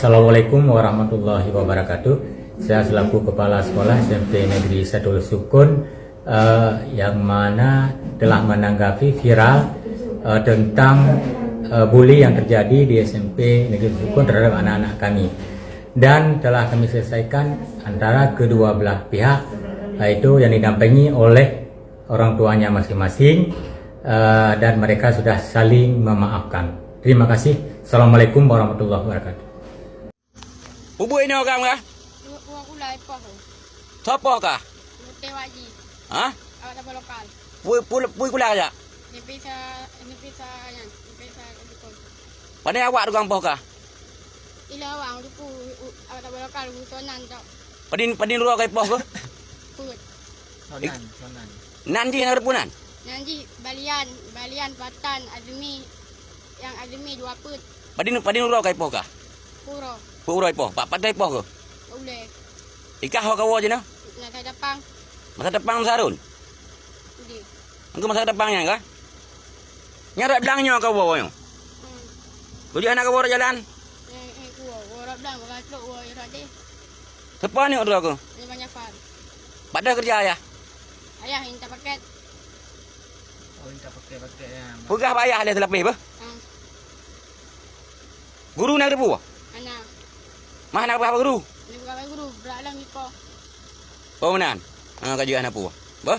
Assalamualaikum warahmatullahi wabarakatuh. Saya selaku Kepala Sekolah SMP Negeri Sadul Sukun yang mana telah menanggapi viral tentang bully yang terjadi di SMP Negeri Sukun terhadap anak-anak kami, dan telah kami selesaikan antara kedua belah pihak, yaitu yang didampingi oleh orang tuanya masing-masing, dan mereka sudah saling memaafkan. Terima kasih. Assalamualaikum warahmatullahi wabarakatuh. Ubui ni orang kah? Buat kulai poh. Siapa kah? Mute waji. Ha? Awak tak lokal. Pui kula aja. Ni pisa yang dukun. Pandai awak tukang poh kah? Ila awak tu awak tak lokal sonan tak. Padin ro kai poh ke? Put. Sonan. Nanti nak repunan. Nanti balian patan yang admi 2 put. Padin ro kai poh kah? Puro. Pu ro poh. Pak pandai poh ke? Ule. Ikah ho kawo je na. Nak saya dapang. Masa depan sarun. Di. Engko masa depannya kah? Nyarak belangnya kawo yo. Budi anak kawo jalan. Kuo. Orang bilang bukan truk wo ira deh. Siapa ni orang aku? Ni banyak far. Pada kerja ayah. Ayah minta paket. Oh, kita pakai ya. Pegah ayah ada terlebih bah. Guru nak depu. Anak. Mah nak apa guru? Ni bukan guru. Beralam ni po. Oh menan. Kajian apa? Bah.